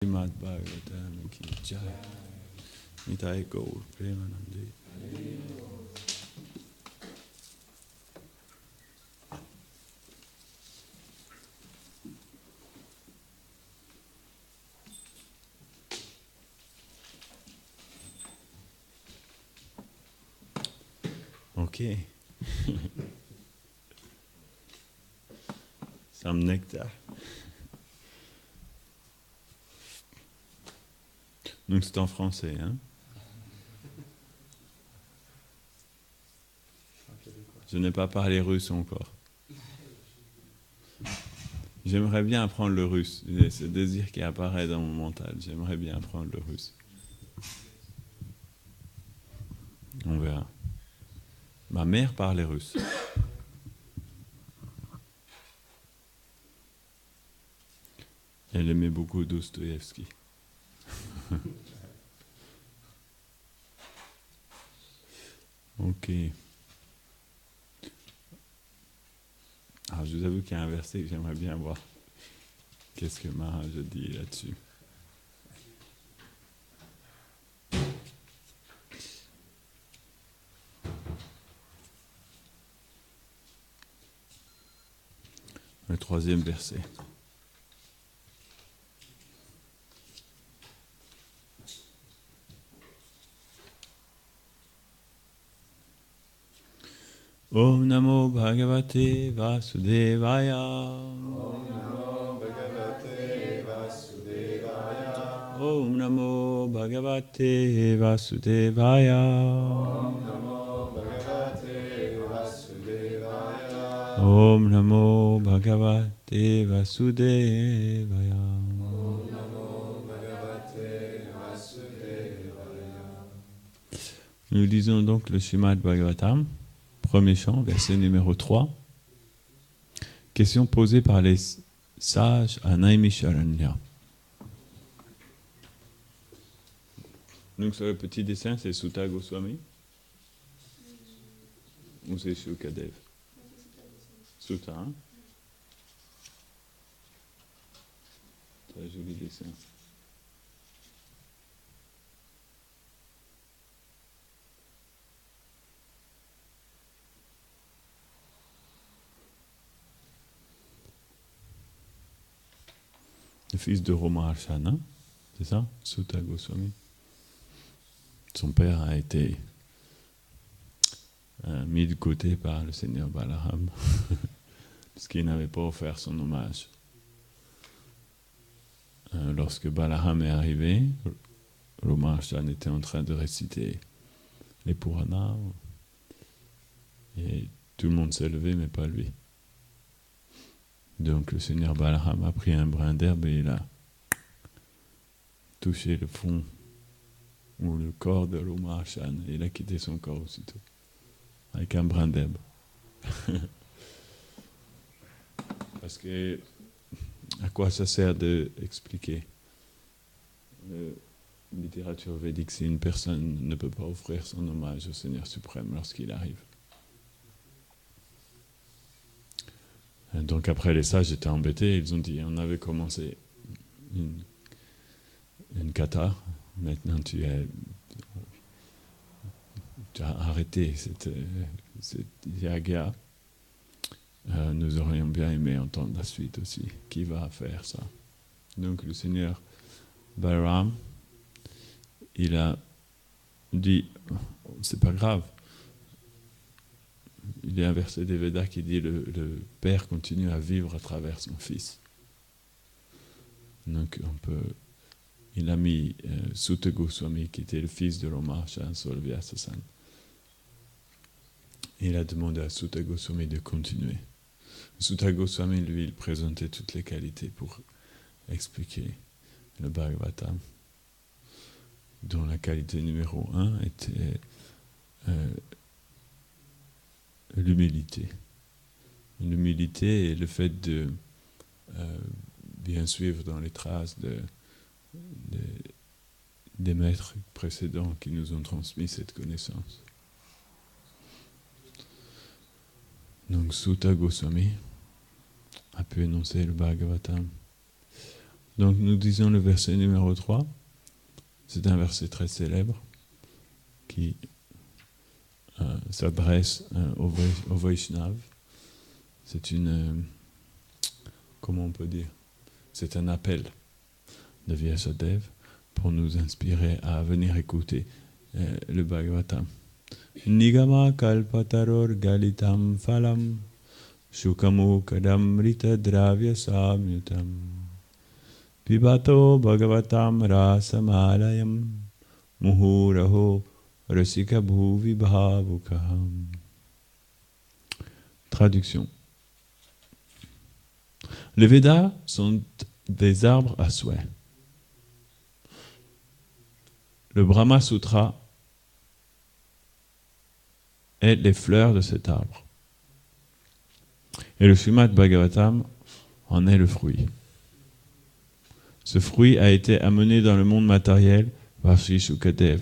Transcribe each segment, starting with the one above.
Srimad Bhagavatam ki jai. Nitai Gaur Premanande. Ok. Some nectar. Donc c'est en français, hein? Je n'ai pas parlé russe encore. J'aimerais bien apprendre le russe. C'est ce désir qui apparaît dans mon mental. J'aimerais bien apprendre le russe. On verra. Ma mère parlait russe. Elle aimait beaucoup Dostoïevski. Ok. Alors je vous avoue qu'il y a un verset que j'aimerais bien voir. Qu'est-ce que Maharaj dit là-dessus? Le 3e verset. Om Namo Bhagavate Vasudevaya. Om Namo Bhagavate Vasudevaya. Om Namo Bhagavate Vasudevaya. Om Namo Bhagavate Vasudevaya. Om Namo Bhagavate Vasudevaya. Om Namo Bhagavate Vasudevaya. Nous lisons donc le Srimad Bhagavatam, premier chant, verset numéro 3. Question posée par les sages à Naimisharanya. Donc sur le petit dessin, c'est Sutta Goswami ou c'est Shukadev? Sutta, hein? Très joli dessin. Le fils de Romaharshana, c'est ça? Sutta Goswami. Son père a été mis de côté par le Seigneur Balaram parce qu'il n'avait pas offert son hommage. Lorsque Balaram est arrivé, Romaharshana était en train de réciter les Puranas et tout le monde s'est levé mais pas lui. Donc le Seigneur Balaram a pris un brin d'herbe et il a touché le fond ou le corps de Romaharshana et il a quitté son corps aussitôt avec un brin d'herbe. Parce que à quoi ça sert d'expliquer? La littérature védique, si une personne ne peut pas offrir son hommage au Seigneur suprême lorsqu'il arrive. Donc après les sages étaient embêtés, ils ont dit, on avait commencé une kata, maintenant tu as arrêté cette yaga. Nous aurions bien aimé entendre la suite aussi. Qui va faire ça? Donc le Seigneur Balaram, il a dit, c'est pas grave. Il y a un verset des Védas qui dit le père continue à vivre à travers son fils. Donc il a mis Sutta Goswami, qui était le fils de Romaharshana, sur le Vyasasana. Il a demandé à Sutta Goswami de continuer. Sutta Goswami, lui, il présentait toutes les qualités pour expliquer le Bhagavatam, dont la qualité numéro 1 était l'humilité. L'humilité et le fait de bien suivre dans les traces des maîtres précédents qui nous ont transmis cette connaissance. Donc Sutta Goswami a pu énoncer le Bhagavatam Donc nous disons le verset numéro 3. C'est un verset très célèbre qui s'adresse au Vaishnav. C'est une... comment on peut dire? C'est un appel de Vyasadeva pour nous inspirer à venir écouter le Bhagavatam. Nigama kalpataror galitam phalam shukamo kadam rita dravya samyutam pibato bhagavatam rasamalayam muhuraho rasika bhuvi bhavukaham. Traduction. Les Védas sont des arbres à souhait. Le Brahma Sutra est les fleurs de cet arbre. Et le Srimad Bhagavatam en est le fruit. Ce fruit a été amené dans le monde matériel par Sri Shukadev,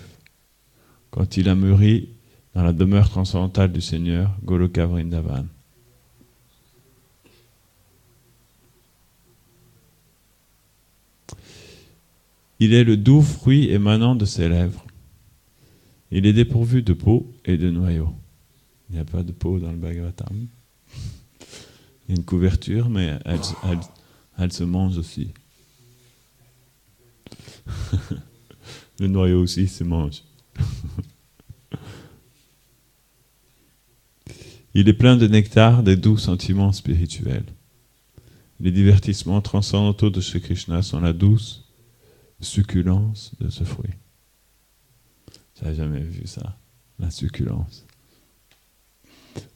quand il a mûri dans la demeure transcendantale du Seigneur, Goloka Vrindavan. Il est le doux fruit émanant de ses lèvres. Il est dépourvu de peau et de noyau. Il n'y a pas de peau dans le Bhagavatam. Il y a une couverture, mais elle se mange aussi. Le noyau aussi se mange. Il est plein de nectar, des doux sentiments spirituels. Les divertissements transcendantaux de Shri Krishna sont la douce succulence de ce fruit. J'avais jamais vu ça, la succulence.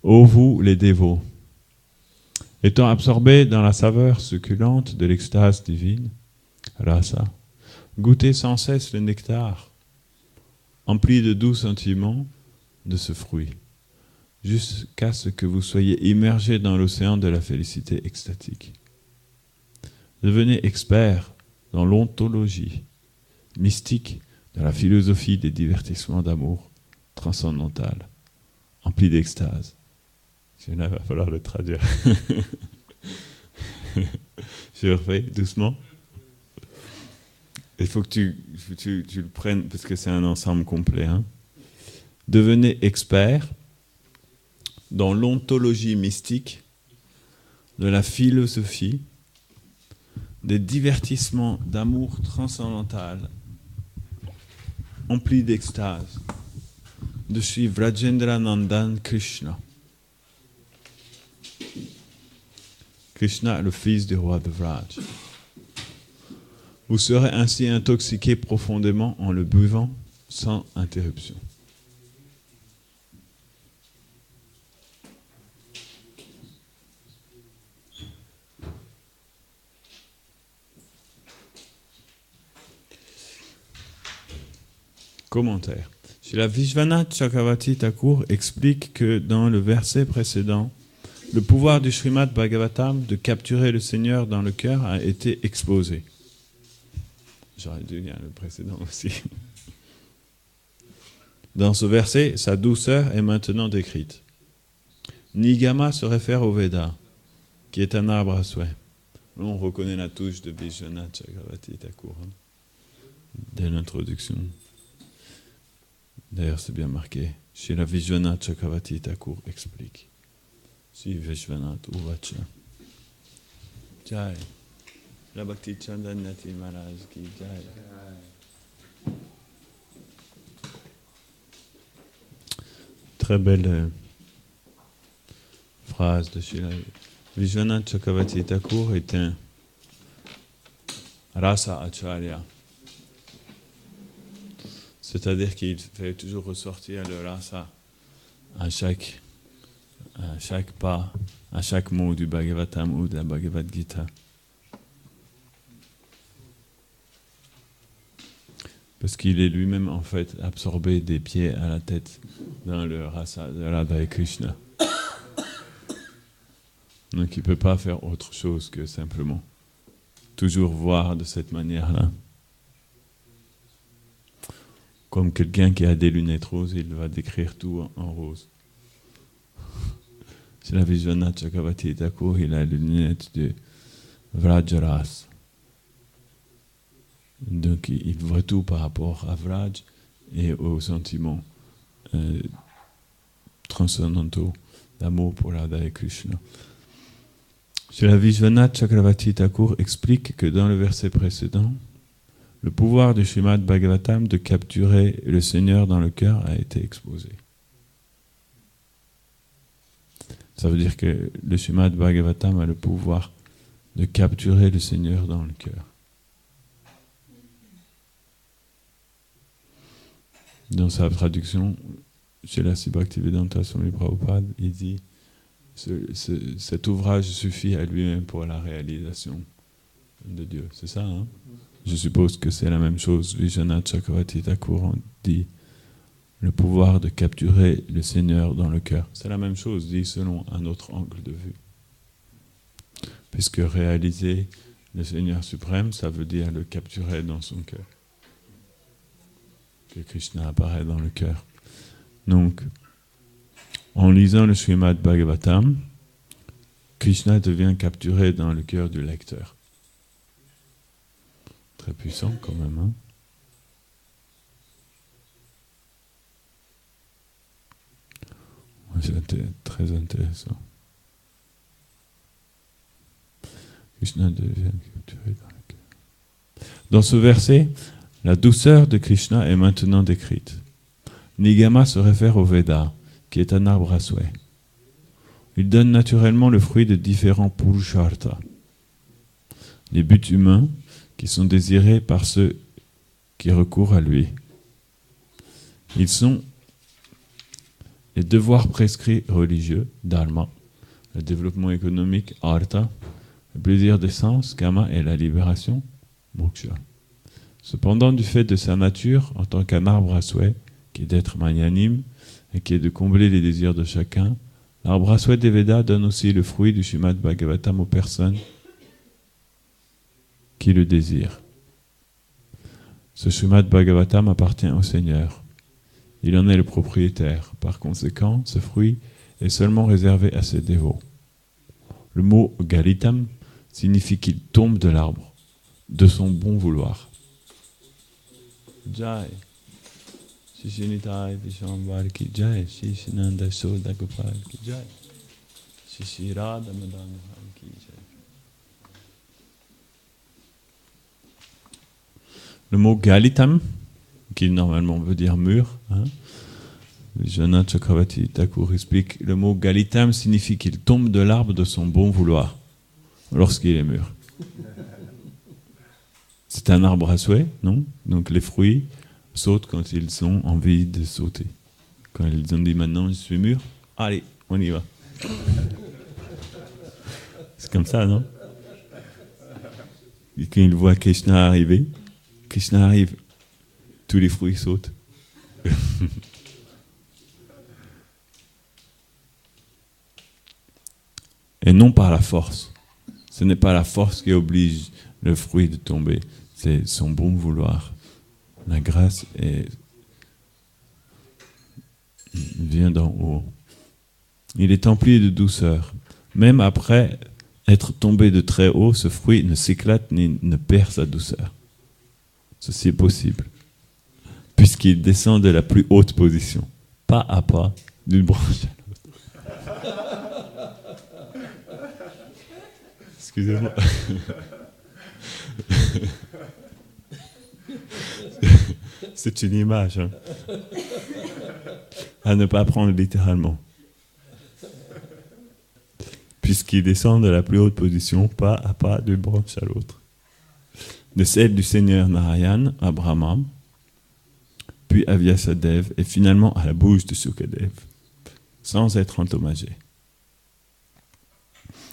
Ô vous les dévots, étant absorbés dans la saveur succulente de l'extase divine, rasa, goûtez sans cesse le nectar, empli de doux sentiments de ce fruit, jusqu'à ce que vous soyez immergés dans l'océan de la félicité extatique. Devenez experts dans l'ontologie mystique de la philosophie des divertissements d'amour transcendantal, empli d'extase. Il va falloir le traduire. Je refais doucement. Il faut que tu le prennes parce que c'est un ensemble complet. Hein. Devenez expert dans l'ontologie mystique de la philosophie des divertissements d'amour transcendantal emplis d'extase de Sri Vrajendra Nandan Krishna. Krishna, le fils du roi de Vraj. Vous serez ainsi intoxiqué profondément en le buvant sans interruption. Commentaire. Srila Vishwanath Chakravarti Thakur explique que dans le verset précédent, le pouvoir du Srimad Bhagavatam de capturer le Seigneur dans le cœur a été exposé. J'aurais dû lire le précédent aussi. Dans ce verset, sa douceur est maintenant décrite. Nigama se réfère au Veda, qui est un arbre à souhait. On reconnaît la touche de Vishwanath Chakravarti Thakur dès l'introduction. D'ailleurs, c'est bien marqué. Srila Vishwanath Chakravarti Thakur explique. Si Vishwanath Uvacha. Jai. La Bhakti Chandanyati Maharaj ki Jai. Très belle phrase de Srila Vishwanath Chakravarti Thakur est un Rasa Acharya. C'est-à-dire qu'il fait toujours ressortir le rasa à chaque pas, à chaque mot du Bhagavatam ou de la Bhagavad Gita. Parce qu'il est lui-même en fait absorbé des pieds à la tête dans le rasa de Radha et Krishna. Donc il ne peut pas faire autre chose que simplement toujours voir de cette manière-là. Comme quelqu'un qui a des lunettes roses, il va décrire tout en rose. C'est la Vishwanath Chakravarti Thakur, il a les lunettes de Vrajaras. Donc il voit tout par rapport à Vraj et aux sentiments transcendantaux d'amour pour Radha et Krishna. Srila Vishwanath Chakravarti Thakur explique que dans le verset précédent, le pouvoir du Srimad Bhagavatam de capturer le Seigneur dans le cœur a été exposé. Ça veut dire que le Srimad Bhagavatam a le pouvoir de capturer le Seigneur dans le cœur. Dans sa traduction, chez la Bhaktivedanta Swami Prabhupada, il dit cet ouvrage suffit à lui-même pour la réalisation de Dieu. C'est ça, hein? Je suppose que c'est la même chose. Vishwanath Chakravarti Thakur dit le pouvoir de capturer le Seigneur dans le cœur. C'est la même chose, dit selon un autre angle de vue. Puisque réaliser le Seigneur suprême, ça veut dire le capturer dans son cœur. Que Krishna apparaît dans le cœur. Donc, en lisant le Srimad Bhagavatam, Krishna devient capturé dans le cœur du lecteur. Très puissant quand même, hein? C'est très intéressant. Krishna devient capturé dans le cœur. Dans ce verset, la douceur de Krishna est maintenant décrite. Nigama se réfère au Veda, qui est un arbre à souhait. Il donne naturellement le fruit de différents purusharthas, les buts humains qui sont désirés par ceux qui recourent à lui. Ils sont les devoirs prescrits religieux, dharma, le développement économique, artha, le plaisir des sens, kama, et la libération, moksha. Cependant, du fait de sa nature, en tant qu'un arbre à souhait, qui est d'être magnanime et qui est de combler les désirs de chacun, l'arbre à souhait des Védas donne aussi le fruit du Srimad Bhagavatam aux personnes qui le désirent. Ce Srimad Bhagavatam appartient au Seigneur. Il en est le propriétaire. Par conséquent, ce fruit est seulement réservé à ses dévots. Le mot Galitam signifie qu'il tombe de l'arbre, de son bon vouloir. Jai. Shishinitai Vishwambar ki Jai. Shishinanda Soda Gopal ki Jai. Shishirada Madana ki Jai. Le mot Galitam, qui normalement veut dire mûr, hein, Vishwanath Chakravarti Thakur explique, le mot Galitam signifie qu'il tombe de l'arbre de son bon vouloir, lorsqu'il est mûr. C'est un arbre à souhait, non? Donc les fruits sautent quand ils ont envie de sauter. Quand ils ont dit maintenant je suis mûr, allez, on y va. C'est comme ça, non? Et quand ils voient Krishna arriver, Krishna arrive, tous les fruits sautent. Et non par la force. Ce n'est pas la force qui oblige le fruit de tomber, c'est son bon vouloir. La grâce vient d'en haut. Il est empli de douceur. Même après être tombé de très haut, ce fruit ne s'éclate ni ne perd sa douceur. Ceci est possible, puisqu'il descend de la plus haute position, pas à pas, d'une branche à l'autre. Excusez-moi. C'est une image, hein, à ne pas prendre littéralement. Puisqu'il descend de la plus haute position, pas à pas, d'une branche à l'autre. De celle du Seigneur Narayan à Brahma, puis à Vyasadeva, et finalement à la bouche de Sukadev, sans être endommagé.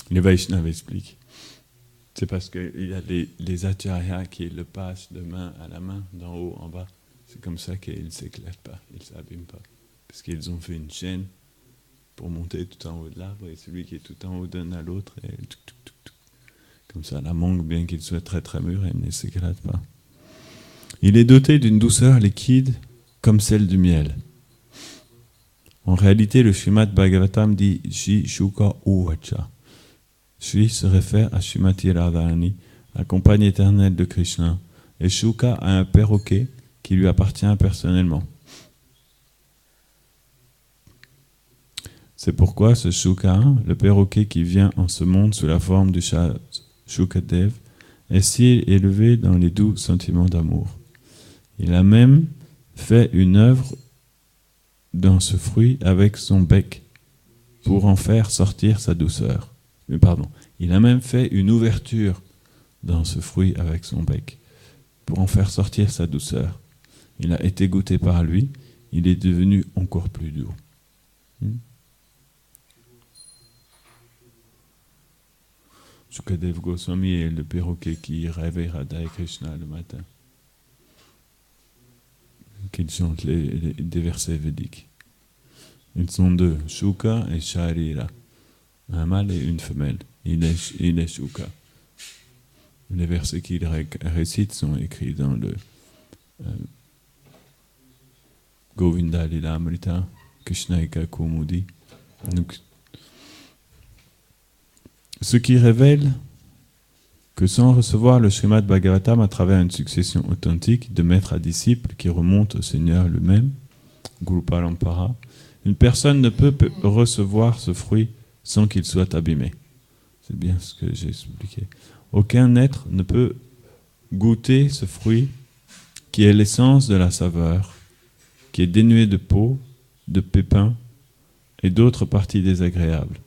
Les Vaishnavas expliquent. C'est parce qu'il y a les acharyas qui le passent de main à la main, d'en haut en bas. C'est comme ça qu'ils ne s'éclatent pas, ils ne s'abîment pas. Parce qu'ils ont fait une chaîne pour monter tout en haut de l'arbre, et celui qui est tout en haut donne à l'autre, et comme ça, la mangue, bien qu'il soit très très mûr, elle ne s'éclate pas. Il est doté d'une douceur liquide comme celle du miel. En réalité, le Srimad Bhagavatam dit Shri Shuka Uvacha. Shri se réfère à Srimati Radharani, la compagne éternelle de Krishna, et Shuka a un perroquet qui lui appartient personnellement. C'est pourquoi ce Shuka, le perroquet qui vient en ce monde sous la forme du chat Shukadev, est si élevé dans les doux sentiments d'amour. Il a même fait une œuvre dans ce fruit avec son bec pour en faire sortir sa douceur. Mais pardon, il a même fait une ouverture dans ce fruit avec son bec pour en faire sortir sa douceur. Il a été goûté par lui, il est devenu encore plus doux. Shukadev Goswami est le perroquet qui réveille Radha et Krishna le matin, qu'il chante des versets védiques. Ils sont deux, Shuka et Sharira, un mâle et une femelle. Il est Shuka. Les versets qu'il récite sont écrits dans le Govinda Lila Amrita, Krishnaika Kumudi. Donc, ce qui révèle que sans recevoir le Srimad Bhagavatam à travers une succession authentique de maître à disciple qui remonte au Seigneur lui-même, Guru Parampara, une personne ne peut recevoir ce fruit sans qu'il soit abîmé. C'est bien ce que j'ai expliqué. Aucun être ne peut goûter ce fruit qui est l'essence de la saveur, qui est dénué de peau, de pépins et d'autres parties désagréables,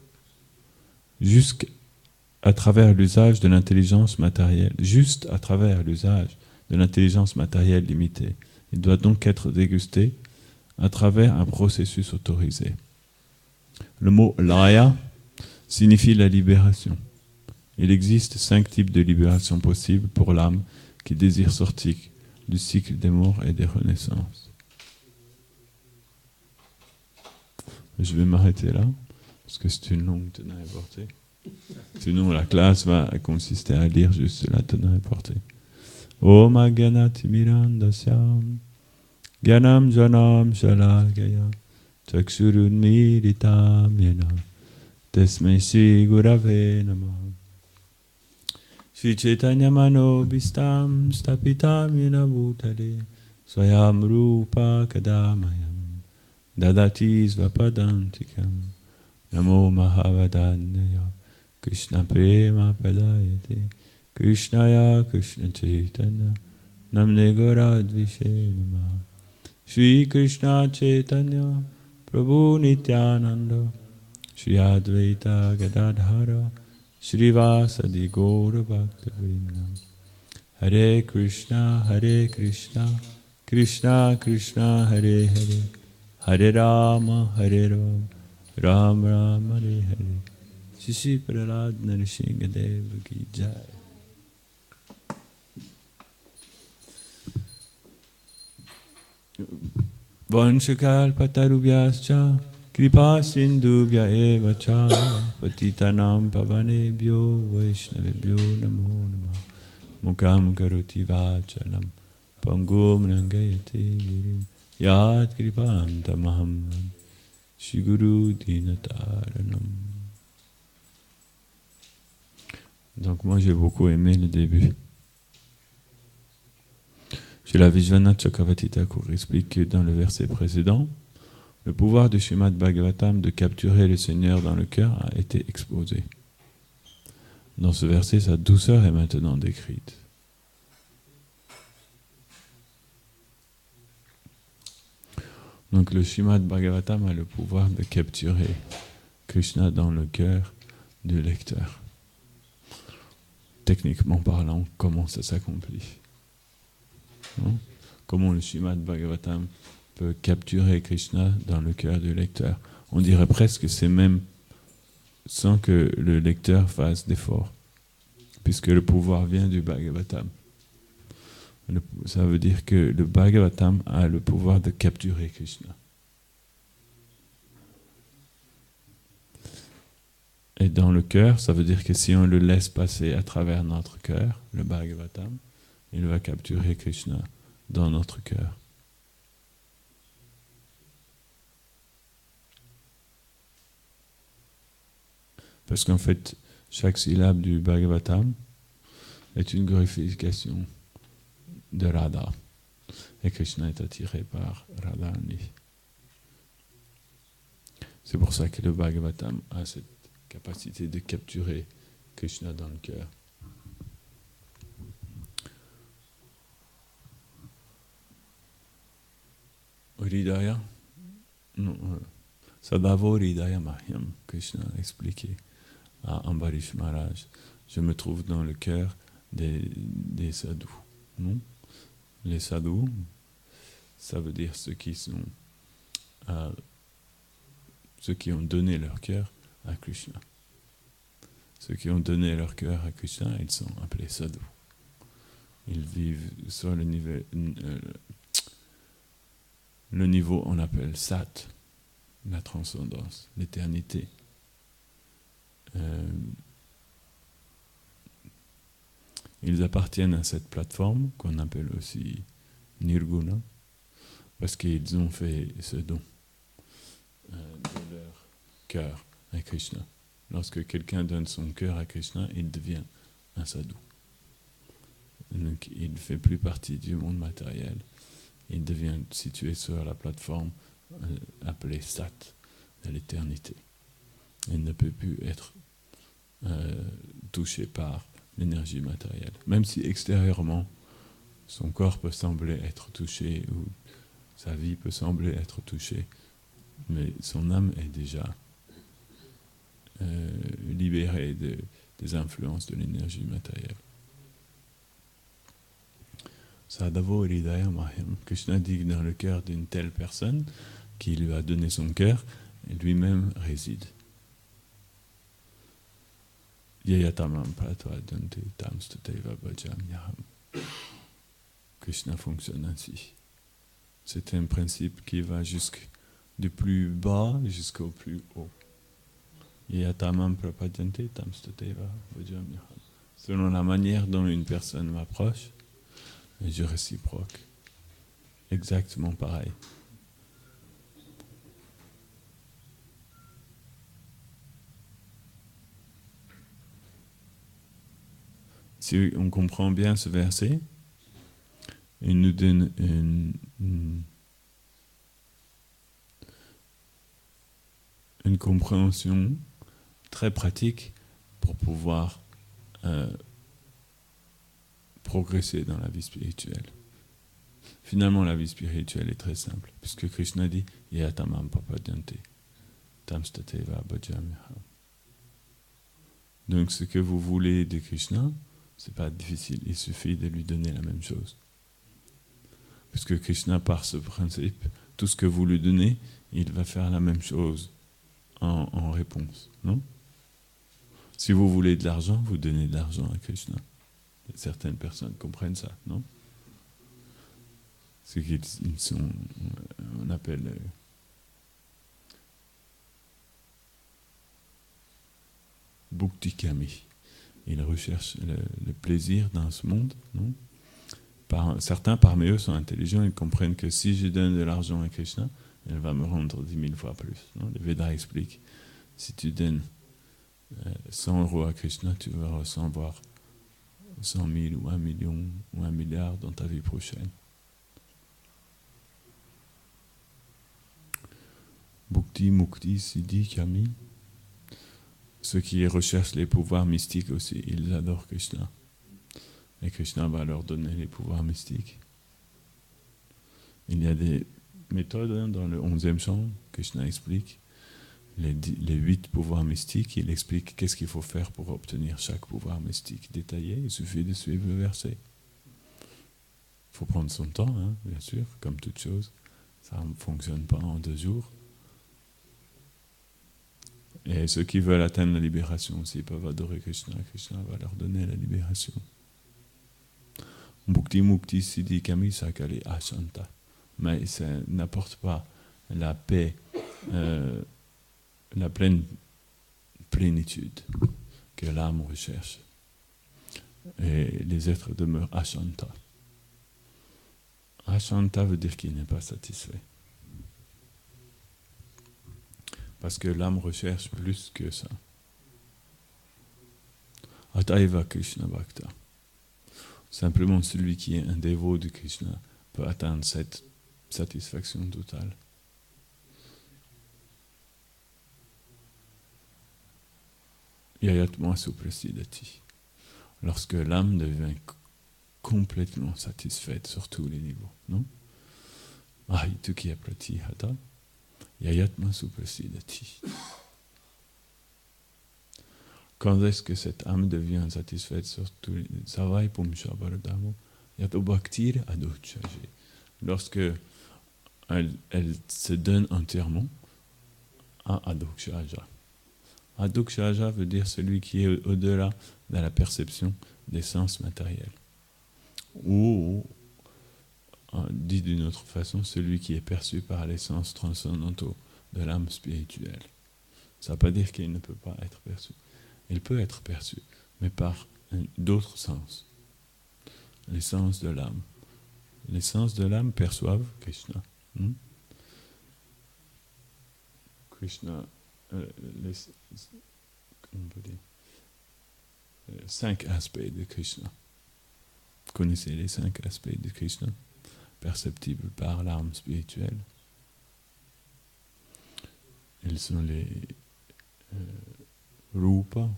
jusqu'à travers l'usage de l'intelligence matérielle, juste à travers l'usage de l'intelligence matérielle limitée. Il doit donc être dégusté à travers un processus autorisé. Le mot laya signifie la libération. Il existe 5 types de libération possibles pour l'âme qui désire sortir du cycle des morts et des renaissances. Je vais m'arrêter là, parce que c'est une longue tenue à porter. Sinon, la classe va consister à lire juste la tenue à porter. Om Agyanati Mirandasyam Gyanam Janam Shalagaya Chakshurun Militam Yena Tesmei Shri Gurave Namah Shri Chaitanya Manobhistam Stapitam Yena Bhutale Swayam Rupa Kadamayam Dadati Svapadantikam Namo Mahavadanyaya Krishna Prema Padayate Krishnaya Krishna Chaitanya Namne Garadvishe Namah Shri Krishna Chaitanya Prabhu Nityananda Shri Advaita Gadadhara Shri Vasadi Gaura Bhakta-vrinda Hare Krishna Krishna Krishna Hare Hare Hare Rama Ram Ram Hare Hare Shri Prahlad Narsingadeva Ki Jai. Vanshakal Patarubhyascha Kripa Sindhubhya Eva Cha Patitanam Pavanebhyo Vaishnavebhyo Namo Namah Mukam Karoti Vachalam Pangum Rangayate Girim Yad Kripam Tamaham Shri Guru Dinataranam. Donc moi j'ai beaucoup aimé le début. Shila Vishwanath Chakravarti Thakur explique que dans le verset précédent, le pouvoir du Srimad Bhagavatam de capturer le Seigneur dans le cœur a été exposé. Dans ce verset, sa douceur est maintenant décrite. Donc le Srimad Bhagavatam a le pouvoir de capturer Krishna dans le cœur du lecteur. Techniquement parlant, comment ça s'accomplit? Comment le Srimad Bhagavatam peut capturer Krishna dans le cœur du lecteur? On dirait presque que c'est même sans que le lecteur fasse d'effort, puisque le pouvoir vient du Bhagavatam. Ça veut dire que le Bhagavatam a le pouvoir de capturer Krishna. Et dans le cœur, ça veut dire que si on le laisse passer à travers notre cœur, le Bhagavatam, il va capturer Krishna dans notre cœur. Parce qu'en fait, chaque syllabe du Bhagavatam est une glorification de Radha. Et Krishna est attiré par Radharani. C'est pour ça que le Bhagavatam a cette capacité de capturer Krishna dans le cœur. Hridaya, Sadavo Hridaya Mahyam, Krishna a expliqué à Ambarish Maharaj. Je me trouve dans le cœur des sadhus. Non? Les sadhus, ça veut dire ceux qui ont donné leur cœur à Krishna. Ceux qui ont donné leur cœur à Krishna, ils sont appelés sadhus. Ils vivent sur le niveau on appelle sat, la transcendance, l'éternité. Ils appartiennent à cette plateforme qu'on appelle aussi Nirguna, parce qu'ils ont fait ce don de leur cœur à Krishna. Lorsque quelqu'un donne son cœur à Krishna, il devient un sadhu. Donc, il ne fait plus partie du monde matériel. Il devient situé sur la plateforme appelée Sat, de l'éternité. Il ne peut plus être touché par l'énergie matérielle. Même si extérieurement, son corps peut sembler être touché, ou sa vie peut sembler être touchée, mais son âme est déjà libérée des influences de l'énergie matérielle. Sadhavo Hridaya Mahyam. Krishna dit que dans le cœur d'une telle personne qui lui a donné son cœur, lui-même réside. Yayatamam Pratvadanti Tamstateva Bhajamyaham. Krishna fonctionne ainsi. C'est un principe qui va du plus bas jusqu'au plus haut. Yayatamam Prapadanti Tamstateva Bhajamyaham. Selon la manière dont une personne m'approche, je réciproque. Exactement pareil. Si on comprend bien ce verset, il nous donne une compréhension très pratique pour pouvoir progresser dans la vie spirituelle. Finalement, la vie spirituelle est très simple, puisque Krishna dit Yatamam Papadyanti Tamstateva Bhajamyaham. Donc, ce que vous voulez de Krishna, c'est pas difficile, il suffit de lui donner la même chose. Puisque Krishna, par ce principe, tout ce que vous lui donnez, il va faire la même chose en réponse, non? Si vous voulez de l'argent, vous donnez de l'argent à Krishna. Certaines personnes comprennent ça, non? C'est qu'ils sont, on appelle Bhuktikami. Ils recherchent le plaisir dans ce monde, non? Certains parmi eux sont intelligents, ils comprennent que si je donne de l'argent à Krishna, elle va me rendre 10 000 fois plus. Non? Les Védas expliquent, si tu donnes 100 € à Krishna, tu vas recevoir 100 000 ou 1 million ou 1 milliard dans ta vie prochaine. Bhukti, Mukti, Siddhi, Kami. Ceux qui recherchent les pouvoirs mystiques aussi, ils adorent Krishna. Et Krishna va leur donner les pouvoirs mystiques. Il y a des méthodes dans le 11e chant, Krishna explique les 8 pouvoirs mystiques. Il explique qu'est-ce qu'il faut faire pour obtenir chaque pouvoir mystique détaillé. Il suffit de suivre le verset. Il faut prendre son temps, hein, bien sûr, comme toute chose. Ça ne fonctionne pas en 2 jours. Et ceux qui veulent atteindre la libération aussi peuvent adorer Krishna. Krishna va leur donner la libération. Bhukti, Mukti, Siddhi, Kami, Sakali, Ashanta. Mais ça n'apporte pas la paix, la pleine plénitude que l'âme recherche. Et les êtres demeurent Ashanta. Ashanta veut dire qu'il n'est pas satisfait. Parce que l'âme recherche plus que ça. Ataiva Krishna Bhakta. Simplement celui qui est un dévot de Krishna peut atteindre cette satisfaction totale. Yayatma suprasidati. Lorsque l'âme devient complètement satisfaite sur tous les niveaux, non? Ahituki pratihata, yayatma suprasidati. Quand est-ce que cette âme devient satisfaite sur tous les niveaux? Savai pumsha bharadamo, yato bhaktir adochaje. Lorsque elle se donne entièrement à adokshaja. Adokshaja veut dire celui qui est au-delà de la perception des sens matériels. Ou, dit d'une autre façon, celui qui est perçu par les sens transcendantaux de l'âme spirituelle. Ça ne veut pas dire qu'il ne peut pas être perçu. Il peut être perçu, mais par d'autres sens. Les sens de l'âme. Les sens de l'âme perçoivent Krishna. Krishna, comment on peut dire, 5 aspects de Krishna. Vous connaissez les 5 aspects de Krishna, perceptibles par l'âme spirituelle. Ils sont les rupa,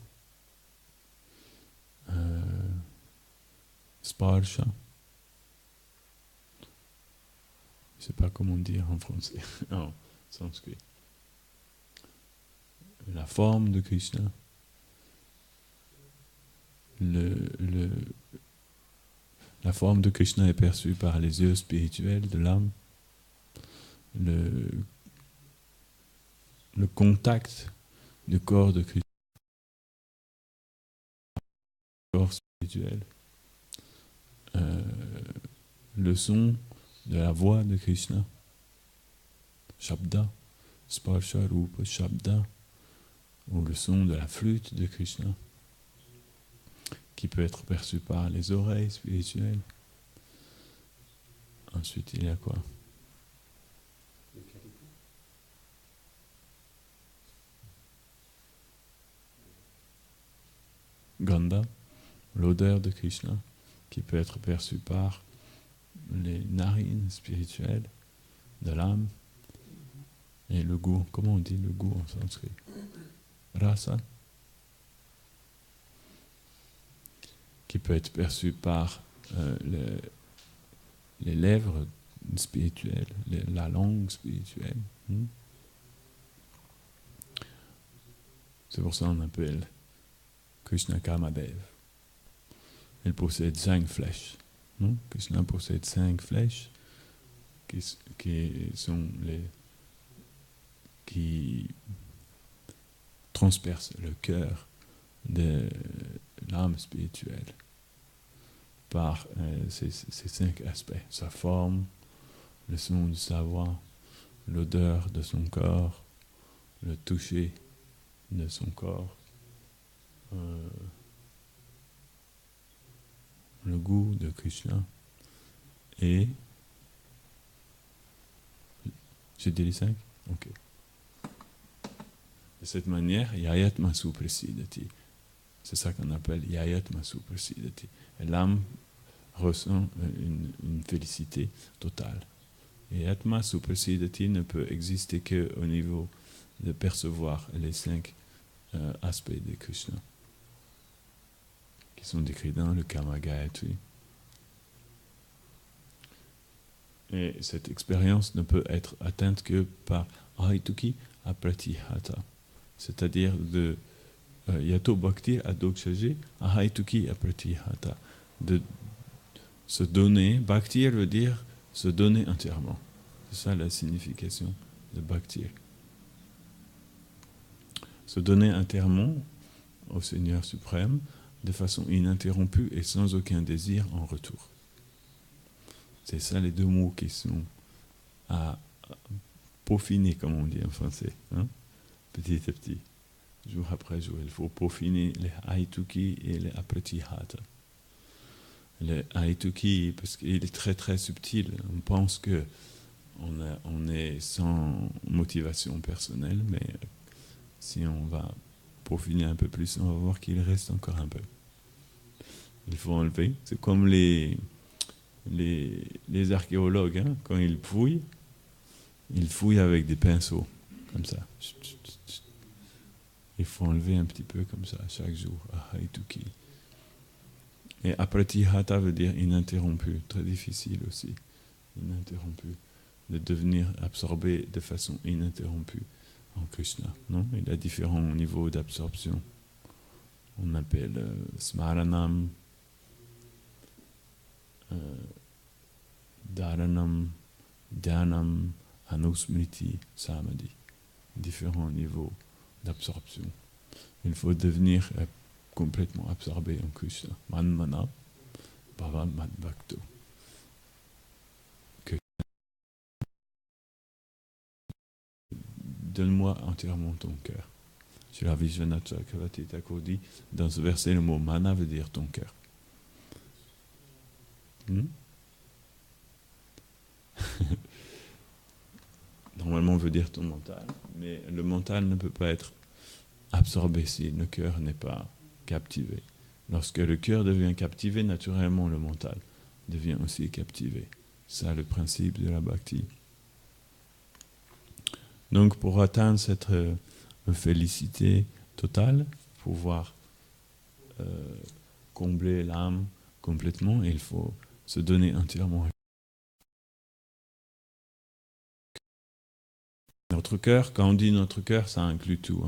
sparsha. Je ne sais pas comment dire en français, en sanskrit. La forme de Krishna, la forme de Krishna est perçue par les yeux spirituels de l'âme. Le contact du corps de Krishna, le corps spirituel. Le son de la voix de Krishna, Shabda, Sparsha, Rupa, Shabda, ou le son de la flûte de Krishna, qui peut être perçu par les oreilles spirituelles. Ensuite, il y a quoi? Gandha, l'odeur de Krishna, qui peut être perçue par les narines spirituelles de l'âme, et le goût. Comment on dit le goût en sanskrit? Rasa, qui peut être perçu par les lèvres spirituelles, la langue spirituelle. C'est pour ça qu'on appelle Krishna Kamadev. Il possède 5 flèches. Krishna possède 5 flèches qui transpercent le cœur de l'âme spirituelle par ces 5 aspects. Sa forme, le son de sa voix, l'odeur de son corps, le toucher de son corps, le goût de Krishna et... J'ai dit les 5? Ok. De cette manière, Yayatma suprasidati. C'est ça qu'on appelle Yayatma suprasidati. Et l'âme ressent une félicité totale. Yayatma suprasidati ne peut exister qu'au niveau de percevoir les 5 aspects de Krishna, qui sont décrits dans le Kama Gayatri. Et cette expérience ne peut être atteinte que par Ahituki Apratihata, c'est-à-dire de Yato Bhakti Adokshaje Ahituki Apratihata, de se donner. Bhaktir veut dire se donner entièrement. C'est ça la signification de Bhaktir. Se donner entièrement au Seigneur suprême de façon ininterrompue et sans aucun désir en retour. C'est ça les 2 mots qui sont à peaufiner, comme on dit en français, petit à petit, jour après jour. Il faut peaufiner les Ahituki et les Apratihata. Le Ahituki, parce qu'il est très très subtil, on pense que on est sans motivation personnelle, mais si on va peaufiner un peu plus, on va voir qu'il reste encore un peu. Il faut enlever. C'est comme les archéologues, hein, quand ils fouillent avec des pinceaux, comme ça. Il faut enlever un petit peu comme ça, chaque jour. Ahaituki. Et apratihata veut dire ininterrompu, très difficile aussi. Ininterrompu. De devenir absorbé de façon ininterrompue en Krishna. Non? Il y a différents niveaux d'absorption. On appelle smaranam, dharanam, dhyanam, anusmriti, samadhi. Différents niveaux d'absorption. Il faut devenir complètement absorbé en Krishna. Manmana, bhava madbhakto. Donne-moi entièrement ton cœur. Srila Vishwanath Chakravarti Thakur dit, dans ce verset, le mot mana veut dire ton cœur. Normalement, on veut dire ton mental, mais le mental ne peut pas être absorbé si le cœur n'est pas captivé. Lorsque le cœur devient captivé, naturellement, le mental devient aussi captivé. C'est ça le principe de la bhakti. Donc, pour atteindre cette félicité totale, pouvoir combler l'âme complètement, il faut se donner entièrement. Notre cœur, quand on dit notre cœur, ça inclut tout.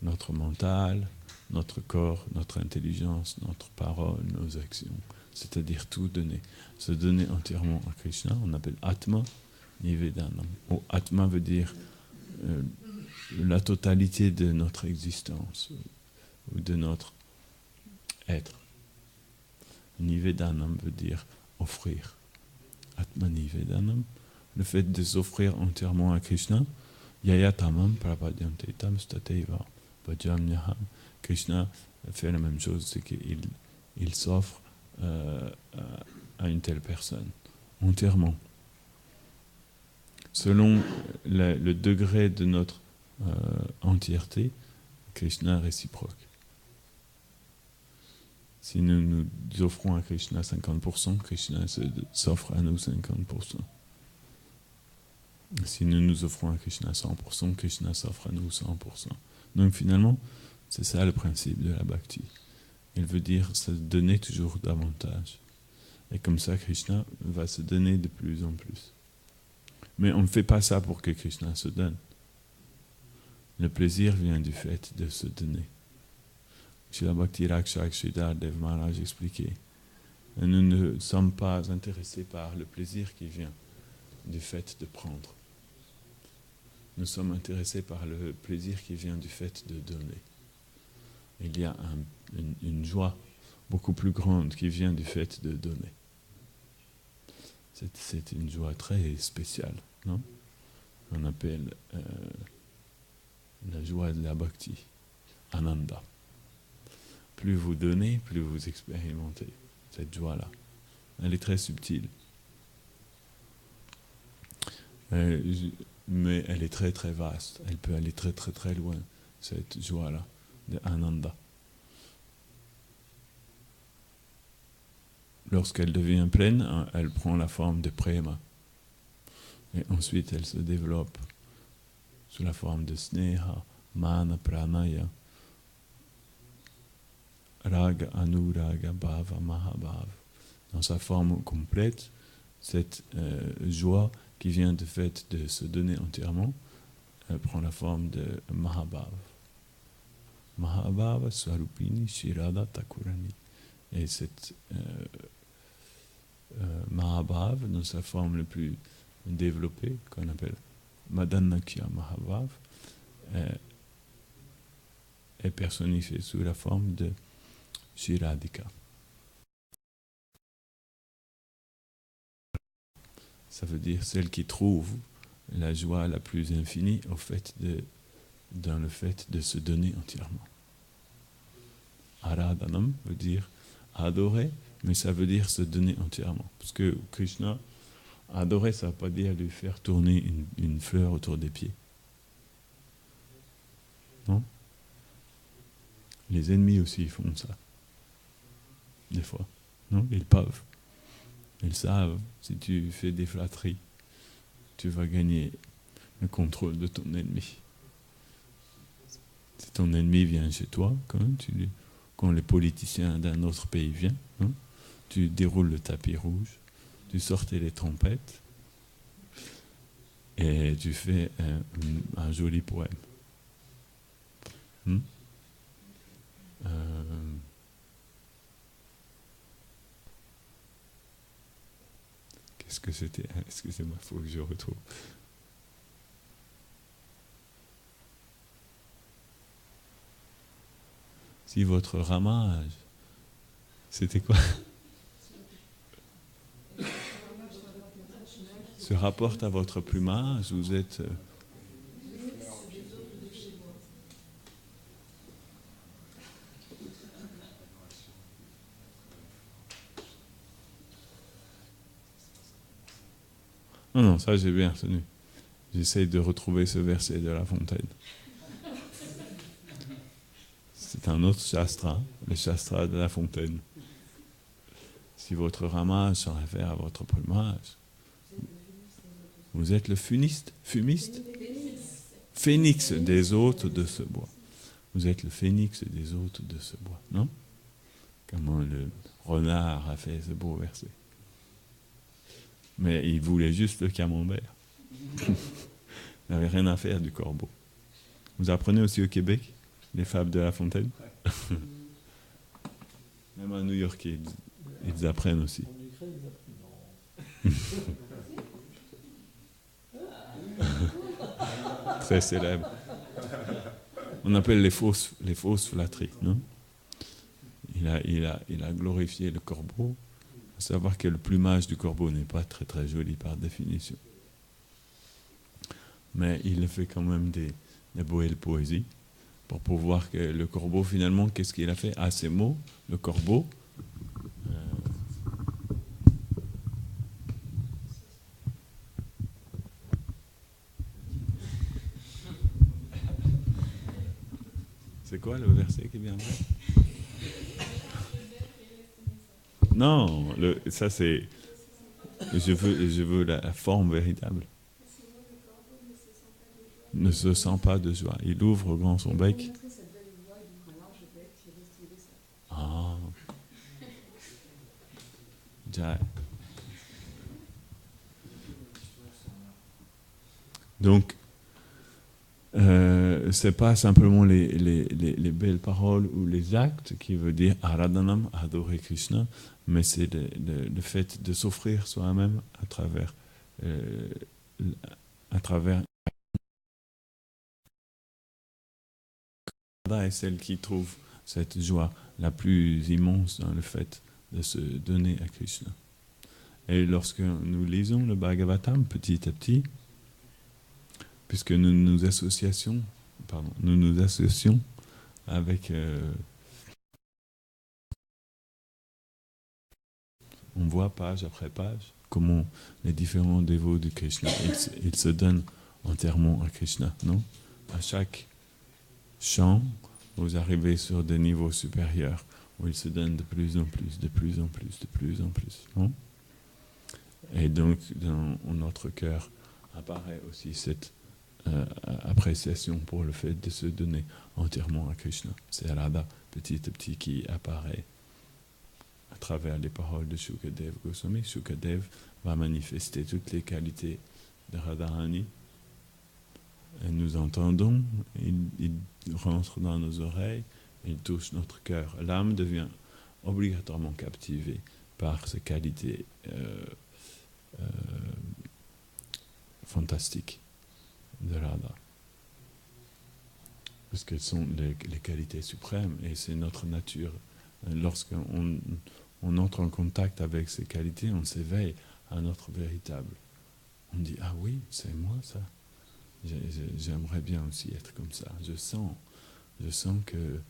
Notre mental, notre corps, notre intelligence, notre parole, nos actions. C'est-à-dire tout donner. Se donner entièrement à Krishna, on appelle Atma Nivedanam. Atma veut dire la totalité de notre existence, ou de notre être. Nivedanam veut dire offrir. Atma Nivedanam, le fait de s'offrir entièrement à Krishna, Yayatamam prapadyante tam stateva bhajamyaham. Krishna fait la même chose, c'est qu'il s'offre à une telle personne, entièrement. Selon le degré de notre entièreté, Krishna réciproque. Si nous nous offrons à Krishna 50%, Krishna s'offre à nous 50%. Si nous nous offrons à Krishna 100%, Krishna s'offre à nous 100%. Donc finalement, c'est ça le principe de la bhakti. Il veut dire se donner toujours davantage. Et comme ça, Krishna va se donner de plus en plus. Mais on ne fait pas ça pour que Krishna se donne. Le plaisir vient du fait de se donner. Srila Bhakti Rakshak Sridhar Dev Maharaj expliquait. Nous ne sommes pas intéressés par le plaisir qui vient du fait de prendre. Nous sommes intéressés par le plaisir qui vient du fait de donner. Il y a une joie beaucoup plus grande qui vient du fait de donner. C'est une joie très spéciale, non? On appelle la joie de la bhakti, Ananda. Plus vous donnez, plus vous expérimentez cette joie-là. Elle est très subtile. Mais elle est très très vaste. Elle peut aller très très très loin, cette joie-là, de Ananda. Lorsqu'elle devient pleine, elle prend la forme de prema. Et ensuite, elle se développe sous la forme de sneha, mana, pranaya, raga, anuraga, bhava, mahabhava. Dans sa forme complète, cette joie qui vient du fait de se donner entièrement, prend la forme de mahabhava. Mahabhava Swarupini Shirada Thakurani. Et cette Mahabhava, dans sa forme la plus développée, qu'on appelle Madanakya Mahabhava, est personnifiée sous la forme de Shiradika. Ça veut dire celle qui trouve la joie la plus infinie dans le fait de se donner entièrement. Aradhanam veut dire adorer, mais ça veut dire se donner entièrement. Parce que Krishna, adorer, ça ne veut pas dire lui faire tourner une fleur autour des pieds. Non? Les ennemis aussi font ça, des fois. Non? Ils peuvent. Ils savent, si tu fais des flatteries, tu vas gagner le contrôle de ton ennemi. Si ton ennemi vient chez toi, quand les politiciens d'un autre pays viennent, hein, tu déroules le tapis rouge, tu sortais les trompettes et tu fais un joli poème. Qu'est-ce que c'était? Excusez-moi, il faut que je retrouve. Si votre ramage, c'était quoi? Se rapporte à votre plumage, vous êtes... Non, ça j'ai bien retenu. J'essaye de retrouver ce verset de La Fontaine. C'est un autre shastra, le shastra de La Fontaine. Si votre ramage se réfère à votre plumage, vous êtes le fumiste phénix des hôtes de ce bois. Vous êtes le phénix des hôtes de ce bois, non? Comment le renard a fait ce beau verset. Mais il voulait juste le camembert. Il n'avait rien à faire du corbeau. Vous apprenez aussi au Québec les fables de La Fontaine? Même à New York, ils apprennent aussi. Très célèbre. On appelle les fausses flatteries, non? Il a glorifié le corbeau. Il faut savoir que le plumage du corbeau n'est pas très très joli par définition. Mais il fait quand même des belles poésies pour pouvoir que le corbeau, finalement, qu'est-ce qu'il a fait? À ces mots, le corbeau, c'est quoi le verset qui vient après? Non, ça c'est... Je veux la forme véritable. Ne se sent pas de joie. Il ouvre grand son bec. Ah. Donc, c'est pas simplement les belles paroles ou les actes qui veut dire Aradhanam, adorer Krishna, mais c'est le fait de s'offrir soi-même à travers Radha est celle qui trouve cette joie la plus immense dans le fait de se donner à Krishna. Et lorsque nous lisons le Bhagavatam petit à petit, puisque nous nous associons avec... on voit page après page comment les différents dévots de Krishna, ils se donnent entièrement à Krishna, non? À chaque chant, vous arrivez sur des niveaux supérieurs où ils se donnent de plus en plus, de plus en plus, de plus en plus, non? Et donc, dans notre cœur apparaît aussi cette appréciation pour le fait de se donner entièrement à Krishna. C'est Radha, petit à petit, qui apparaît à travers les paroles de Shukadev Goswami. Shukadev va manifester toutes les qualités de Radharani. Et nous entendons, il rentre dans nos oreilles, il touche notre cœur. L'âme devient obligatoirement captivée par ces qualités fantastiques de Radha. Parce qu'elles sont les qualités suprêmes et c'est notre nature. Lorsqu'on entre en contact avec ces qualités, on s'éveille à notre véritable. On dit, ah oui, c'est moi ça. J'aimerais bien aussi être comme ça. Je sens que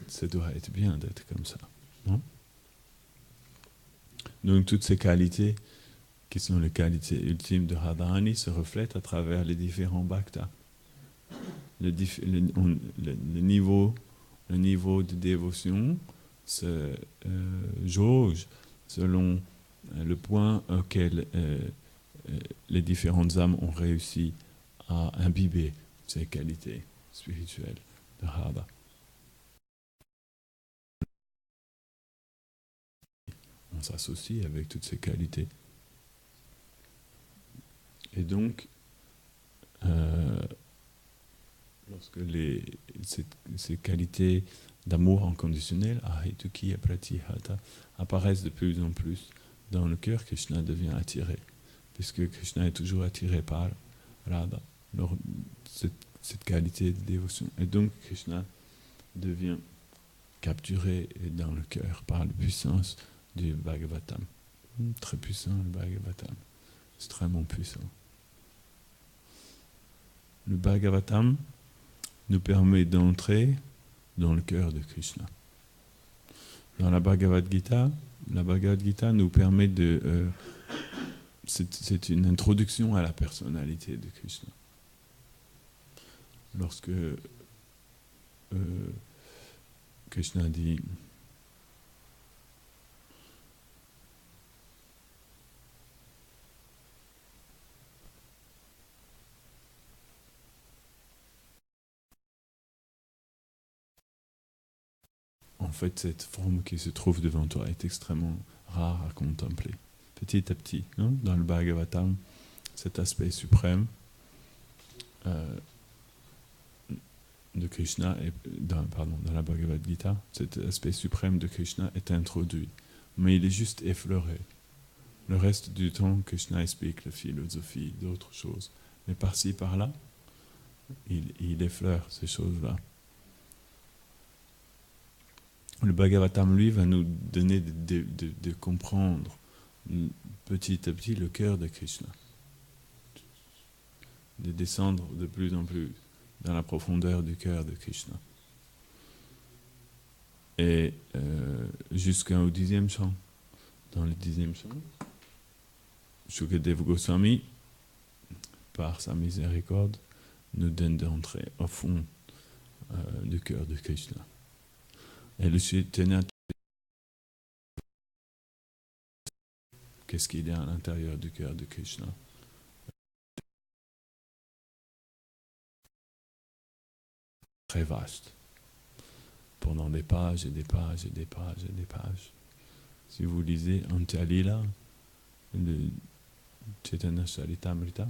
ça doit être bien d'être comme ça. Non? Donc toutes ces qualités, qui sont les qualités ultimes de Radharani, se reflètent à travers les différents bhaktas. Le niveau le niveau de dévotion se jauge selon le point auquel les différentes âmes ont réussi à imbiber ces qualités spirituelles de Radha. On s'associe avec toutes ces qualités. Et donc, lorsque ces qualités d'amour inconditionnel, Ahetuki et Pratihata, apparaissent de plus en plus dans le cœur, Krishna devient attiré. Puisque Krishna est toujours attiré par Radha, cette qualité de dévotion. Et donc Krishna devient capturé dans le cœur par la puissance du Bhagavatam. Très puissant le Bhagavatam, extrêmement puissant. Le Bhagavatam nous permet d'entrer dans le cœur de Krishna. Dans la Bhagavad Gita nous permet de... c'est une introduction à la personnalité de Krishna. Lorsque Krishna dit en fait cette forme qui se trouve devant toi est extrêmement rare à contempler. Petit à petit, hein, dans le Bhagavatam, cet aspect suprême de Krishna, dans la Bhagavad Gita, cet aspect suprême de Krishna est introduit, mais il est juste effleuré. Le reste du temps, Krishna explique la philosophie, d'autres choses. Mais par-ci, par-là, il effleure ces choses-là. Le Bhagavatam, lui, va nous donner de comprendre petit à petit le cœur de Krishna. De descendre de plus en plus dans la profondeur du cœur de Krishna. Et jusqu'au 10e chant. Dans le 10e chant, Shukadeva Goswami, par sa miséricorde, nous donne d'entrer au fond du cœur de Krishna. Et le Chaitanya, qu'est-ce qu'il y a à l'intérieur du cœur de Krishna? Très vaste. Pendant des pages et des pages et des pages et des pages. Si vous lisez Antya-lila, le Chaitanya Charitamrita,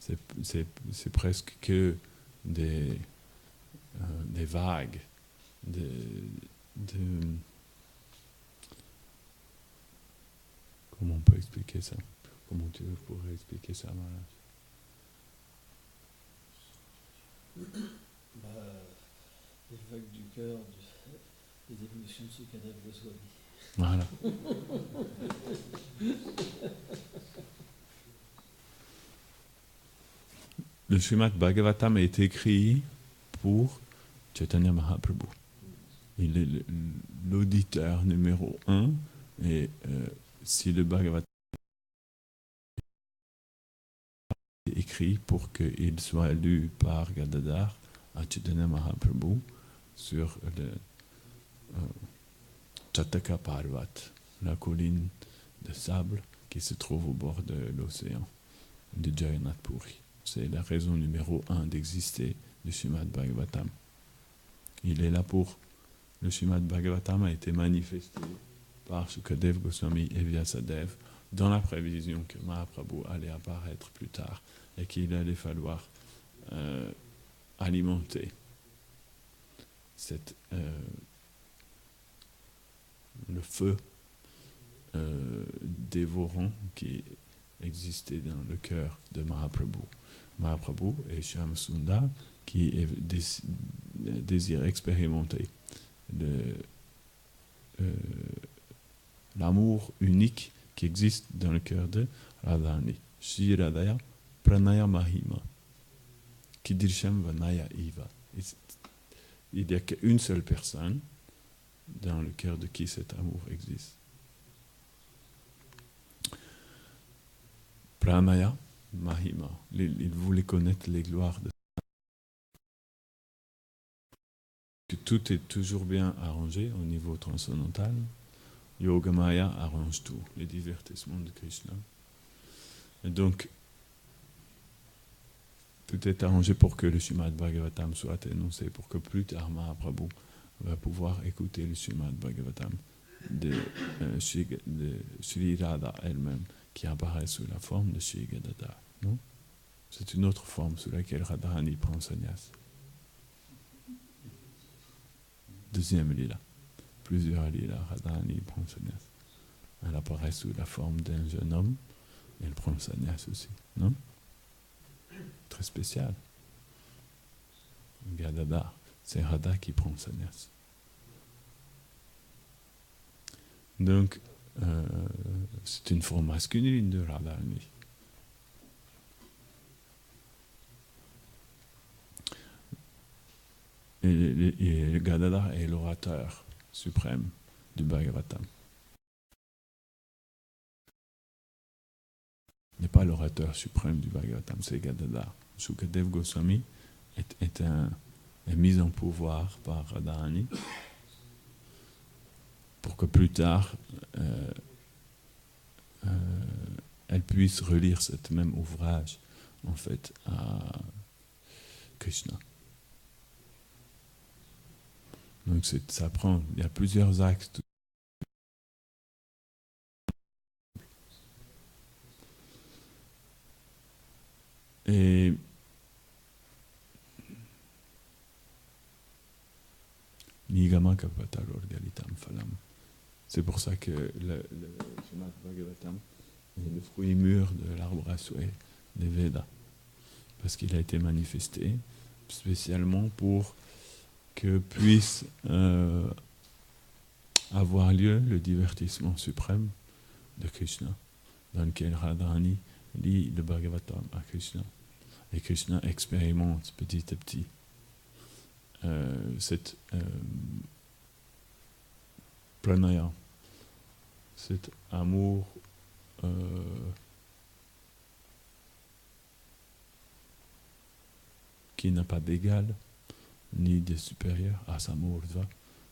c'est presque que des vagues de comment on peut expliquer ça? Comment tu pourrais expliquer ça, Maharaj? Les vagues du cœur, des évolutions de Sukadeva Goswami. Voilà. Le Srimad Bhagavatam est écrit pour Chaitanya Mahaprabhu. Il est l'auditeur numéro 1 et si le Bhagavatam est écrit pour qu'il soit lu par Gadadhar à Chaitanya Mahaprabhu sur le Chataka Parvat, la colline de sable qui se trouve au bord de l'océan de Jagannath Puri. C'est la raison numéro 1 d'exister du Srimad Bhagavatam. Il est là pour... Le Srimad Bhagavatam a été manifesté par Shukadeva Goswami et Vyasadeva dans la prévision que Mahaprabhu allait apparaître plus tard et qu'il allait falloir alimenter le feu dévorant qui existait dans le cœur de Mahaprabhu. Mahaprabhu et Shyam Sundar qui désirent expérimenter l'amour unique qui existe dans le cœur de Radhani. Shri Radhaya Pranaya Mahima Kidirsham Vanaya Iva. Il n'y a qu'une seule personne dans le cœur de qui cet amour existe. Pranaya Mahima. Il voulait connaître les gloires de tout est toujours bien arrangé au niveau transcendantal. Yogamaya arrange tout, les divertissements de Krishna. Et donc, tout est arrangé pour que le Srimad Bhagavatam soit énoncé, pour que plus tard Mahaprabhu va pouvoir écouter le Srimad Bhagavatam de Sri Radha elle-même, qui apparaît sous la forme de Sri Gadadhar. Non? C'est une autre forme sous laquelle Radharani prend sannyas. Deuxième lila. Plusieurs lilas, Radharani prend sannyas. Elle apparaît sous la forme d'un jeune homme, et elle prend sannyas aussi. Non? Très spécial. Gadadhar, c'est Radha qui prend sannyas. Donc, c'est une forme masculine de Radharani. Et Gadadhar est l'orateur suprême du Bhagavatam. Il n'est pas l'orateur suprême du Bhagavatam, c'est Gadadhar. Shukadev Goswami est mis en pouvoir par Radharani pour que plus tard elle puisse relire cet même ouvrage en fait à Krishna. Donc ça prend, il y a plusieurs actes. Et Nigama Kapatalor Galitam Phalam. C'est pour ça que le Srimad Bhagavatam est le fruit mûr de l'arbre à souhait des Védas. Parce qu'il a été manifesté spécialement pour que puisse avoir lieu le divertissement suprême de Krishna, dans lequel Radharani lit le Bhagavatam à Krishna. Et Krishna expérimente petit à petit cette pranaya, cet amour qui n'a pas d'égal ni de supérieur à Samurdva,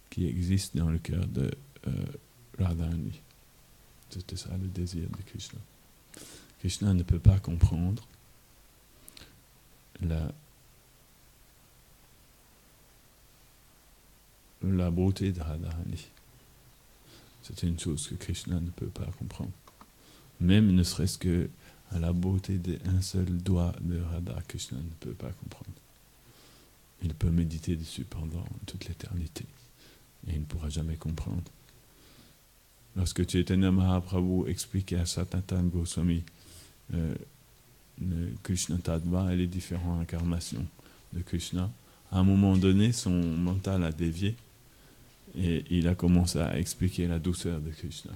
qui existe dans le cœur de Radharani. C'était ça le désir de Krishna. Krishna ne peut pas comprendre la beauté de Radharani. C'est une chose que Krishna ne peut pas comprendre. Même ne serait-ce que à la beauté d'un seul doigt de Radha, Krishna ne peut pas comprendre. Il peut méditer dessus pendant toute l'éternité. Et il ne pourra jamais comprendre. Lorsque Chaitanya Mahaprabhu expliquait à Sanatana Goswami Krishna Tattva et les différentes incarnations de Krishna, à un moment donné, son mental a dévié et il a commencé à expliquer la douceur de Krishna.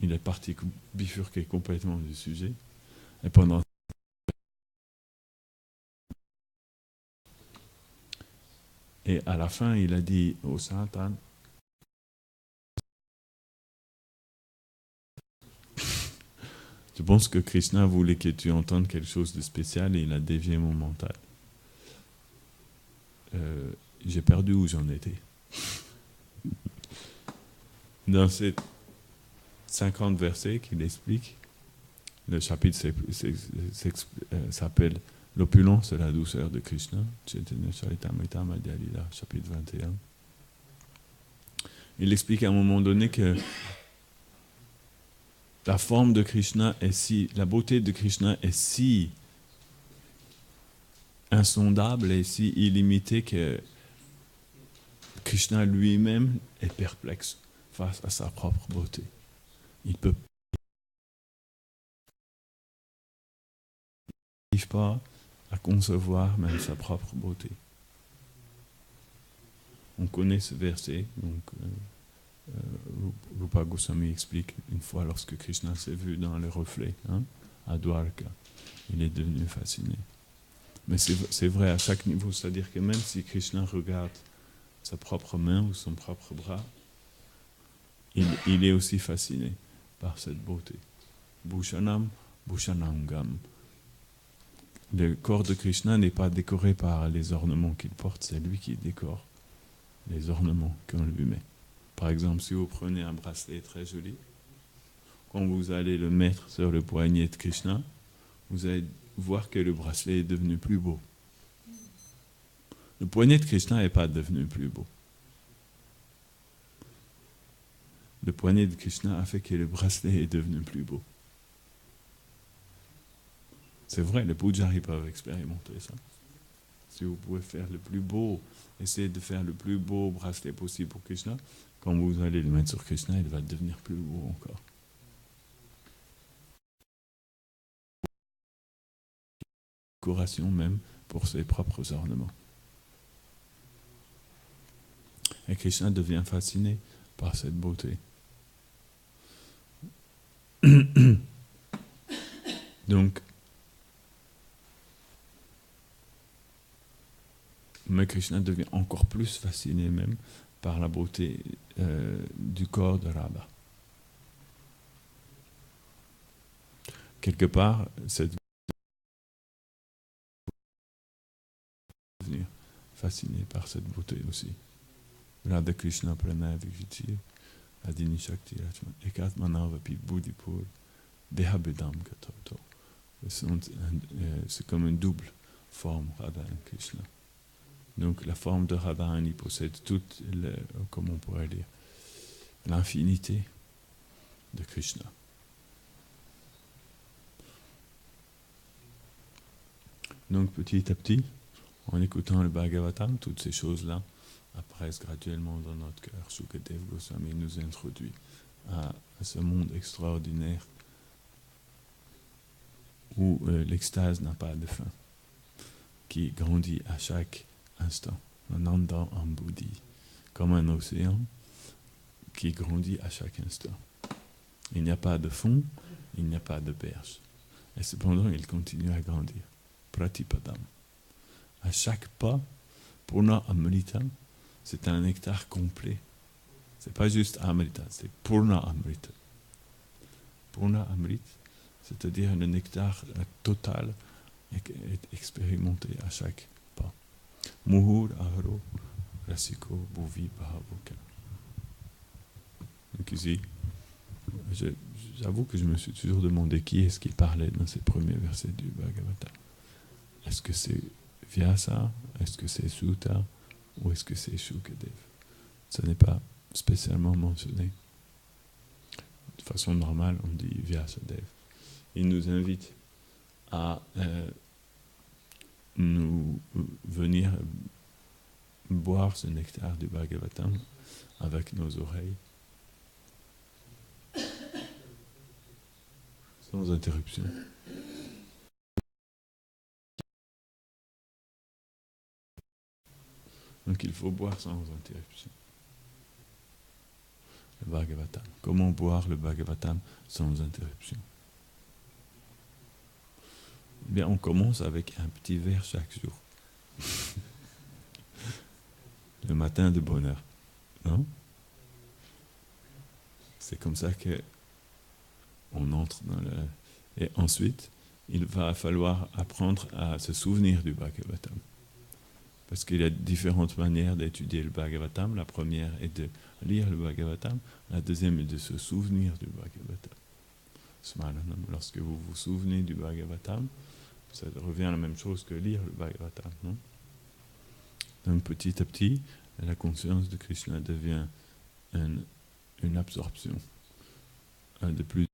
Il est parti bifurquer complètement du sujet. Et pendant et à la fin, il a dit au Sanatana, je pense que Krishna voulait que tu entendes quelque chose de spécial et il a dévié mon mental. J'ai perdu où j'en étais. Dans ces 50 versets qu'il explique, le chapitre s'appelle L'opulence et la douceur de Krishna, Chaitanya Charitamrita Madhya Lila, chapitre 21. Il explique à un moment donné que la forme de Krishna est si, la beauté de Krishna est si insondable et si illimitée que Krishna lui-même est perplexe face à sa propre beauté. Il peut n'arrive pas à concevoir même sa propre beauté. On connaît ce verset, donc Rupa Goswami explique une fois lorsque Krishna s'est vu dans le reflet à Dwarka, il est devenu fasciné. Mais c'est vrai à chaque niveau, c'est-à-dire que même si Krishna regarde sa propre main ou son propre bras, il est aussi fasciné par cette beauté. Bhushanam, Bhushanangam. le corps de Krishna n'est pas décoré par les ornements qu'il porte, c'est lui qui décore les ornements qu'on lui met. Par exemple, si vous prenez un bracelet très joli, quand vous allez le mettre sur le poignet de Krishna, vous allez voir que le bracelet est devenu plus beau. Le poignet de Krishna n'est pas devenu plus beau. Le poignet de Krishna a fait que le bracelet est devenu plus beau. C'est vrai, les pujaris peuvent expérimenter ça. Si vous pouvez faire le plus beau, essayez de faire le plus beau bracelet possible pour Krishna, quand vous allez le mettre sur Krishna, il va devenir plus beau encore. Décoration même pour ses propres ornements. Et Krishna devient fasciné par cette beauté. Donc, mais Krishna devient encore plus fasciné même par la beauté du corps de Radha. Quelque part, cette devenir fasciné par cette beauté aussi. Radha Krishna Pranay Vijiti Adini Shakti Rachman Ekatmanavapi Buddhipur Dehabedam Katoto. C'est comme une double forme Radha et Krishna. Donc la forme de Radharani possède toute, comment on pourrait dire, l'infinité de Krishna. Donc petit à petit, en écoutant le Bhagavatam, toutes ces choses-là apparaissent graduellement dans notre cœur. Shukadev Goswami nous introduit à ce monde extraordinaire où l'extase n'a pas de fin, qui grandit à chaque instant, Ananda Ambudhi, comme un océan qui grandit à chaque instant. Il n'y a pas de fond, il n'y a pas de berge. Et cependant, il continue à grandir. Pratipadam. À chaque pas, Purna Amrita, c'est un nectar complet. C'est pas juste Amrita, c'est Purna Amrita. Purna Amrit, c'est-à-dire le nectar total est expérimenté à chaque pas. Muhur Aharo Rasiko Bhuvi Bhavoka. Donc ici, j'avoue que je me suis toujours demandé qui est-ce qui parlait dans ces premiers versets du Bhagavatam. Est-ce que c'est Vyasa, est-ce que c'est Sutta, ou est-ce que c'est Shukadev? Ce n'est pas spécialement mentionné. De façon normale, on dit Vyasadev. Il nous invite à nous venir boire ce nectar du Bhagavatam avec nos oreilles, sans interruption. Donc il faut boire sans interruption. Le Bhagavatam. Comment boire le Bhagavatam sans interruption? Bien, on commence avec un petit verre chaque jour. Le matin de bonne heure. Non? C'est comme ça que on entre dans le... Et ensuite, il va falloir apprendre à se souvenir du Bhagavatam. Parce qu'il y a différentes manières d'étudier le Bhagavatam. La première est de lire le Bhagavatam. La deuxième est de se souvenir du Bhagavatam. Smaranam. Lorsque vous vous souvenez du Bhagavatam, ça revient à la même chose que lire le Bhagavatam. Non? Donc petit à petit, la conscience de Krishna devient une absorption. De plus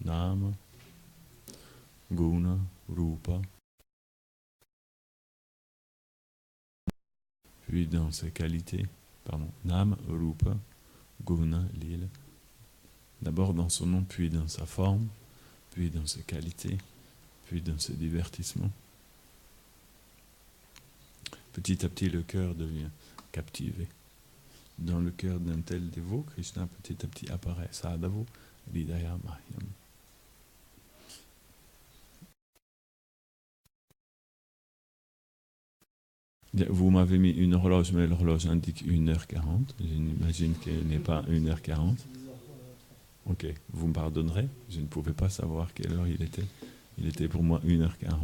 Nama, Guna, Rupa, puis dans ses qualités, Nama, Rupa, Guna, Lila, d'abord dans son nom, puis dans sa forme, puis dans ses qualités, puis dans ses divertissements. Petit à petit, le cœur devient captivé. Dans le cœur d'un tel dévot, Krishna petit à petit apparaît. Sadhavo, Hridaya Mahyam. Vous m'avez mis une horloge, mais l'horloge indique 1h40. Je n'imagine qu'elle n'est pas 1h40. Ok, vous me pardonnerez, je ne pouvais pas savoir quelle heure il était. Il était pour moi 1h40.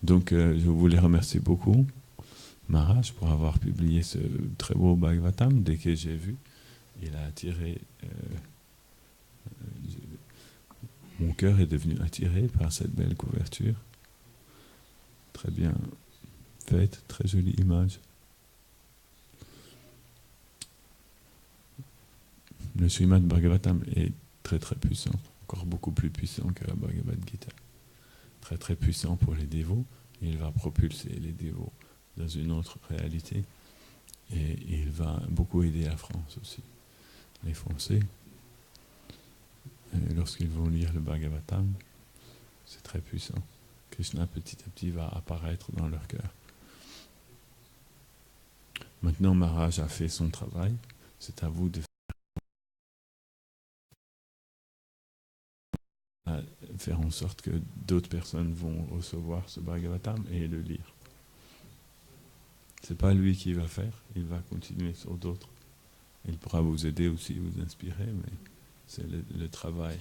Donc je voulais remercier beaucoup Maharaj pour avoir publié ce très beau Bhagavatam. Dès que j'ai vu, il a attiré... mon cœur est devenu attiré par cette belle couverture. Très bien faite, très jolie image. Le Srimad Bhagavatam est très très puissant, encore beaucoup plus puissant que la Bhagavad Gita. Très très puissant pour les dévots. Il va propulser les dévots dans une autre réalité. Et il va beaucoup aider la France aussi. Les Français, lorsqu'ils vont lire le Bhagavatam, c'est très puissant. Krishna petit à petit va apparaître dans leur cœur. Maintenant, Maharaj a fait son travail. C'est à vous de faire en sorte que d'autres personnes vont recevoir ce Bhagavatam et le lire. C'est pas lui qui va faire, il va continuer sur d'autres. Il pourra vous aider aussi, vous inspirer, mais c'est le travail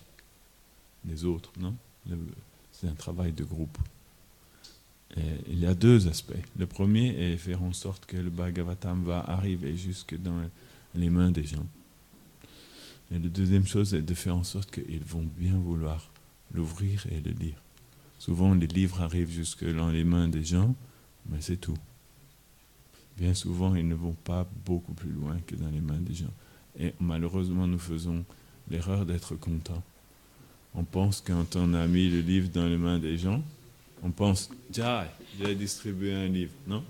des autres, non? C'est un travail de groupe. Et il y a deux aspects. Le premier est faire en sorte que le Bhagavatam va arriver jusque dans les mains des gens. Et la deuxième chose est de faire en sorte qu'ils vont bien vouloir l'ouvrir et le lire. Souvent, les livres arrivent jusque dans les mains des gens, mais c'est tout. Bien souvent, ils ne vont pas beaucoup plus loin que dans les mains des gens. Et malheureusement, nous faisons l'erreur d'être contents. On pense quand on a mis le livre dans les mains des gens, on pense, tiens, j'ai distribué un livre, non?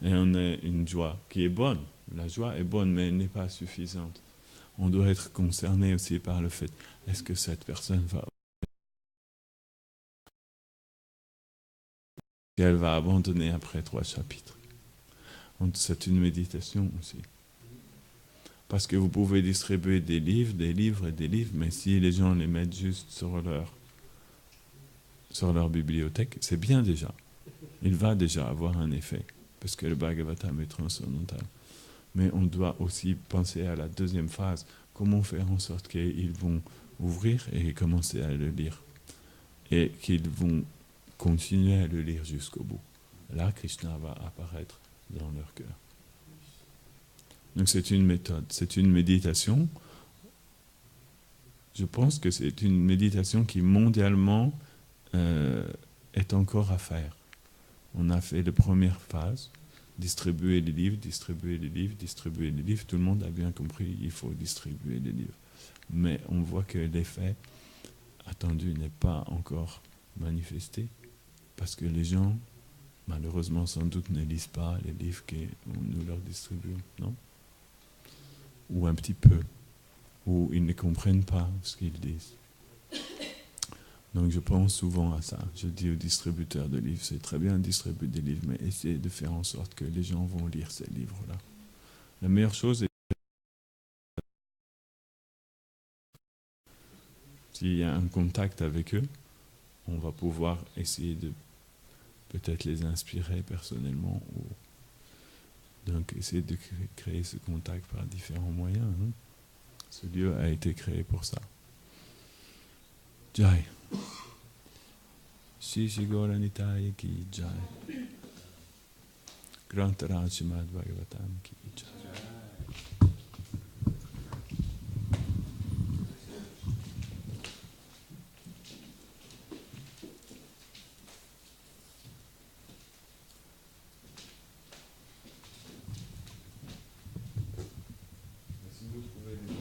Et on a une joie qui est bonne. La joie est bonne, mais elle n'est pas suffisante. On doit être concerné aussi par le fait, est-ce que cette personne va... qu'elle va abandonner après 3 chapitres. Donc c'est une méditation aussi. Parce que vous pouvez distribuer des livres, mais si les gens les mettent juste sur leur bibliothèque, c'est bien déjà. Il va déjà avoir un effet, parce que le Bhagavatam est transcendantal. Mais on doit aussi penser à la deuxième phase, comment faire en sorte qu'ils vont ouvrir et commencer à le lire. Et qu'ils vont continuer à le lire jusqu'au bout. Là, Krishna va apparaître dans leur cœur. Donc c'est une méthode, c'est une méditation. Je pense que c'est une méditation qui mondialement est encore à faire. On a fait la première phase, distribuer les livres. Tout le monde a bien compris, il faut distribuer les livres. Mais on voit que l'effet attendu n'est pas encore manifesté, parce que les gens, malheureusement sans doute, ne lisent pas les livres que nous leur distribuons, non? Ou un petit peu, ou ils ne comprennent pas ce qu'ils disent. Donc je pense souvent à ça. Je dis aux distributeurs de livres, c'est très bien de distribuer des livres, mais essayez de faire en sorte que les gens vont lire ces livres-là. La meilleure chose est, s'il y a un contact avec eux, on va pouvoir essayer de peut-être les inspirer personnellement, ou donc essayer de créer ce contact par différents moyens. Hein. Ce lieu a été créé pour ça. Jai. Shri Shri Gaura Nitai ki Jai. Grantaraj Srimad Bhagavatam ki Jai. Si vous trouvez des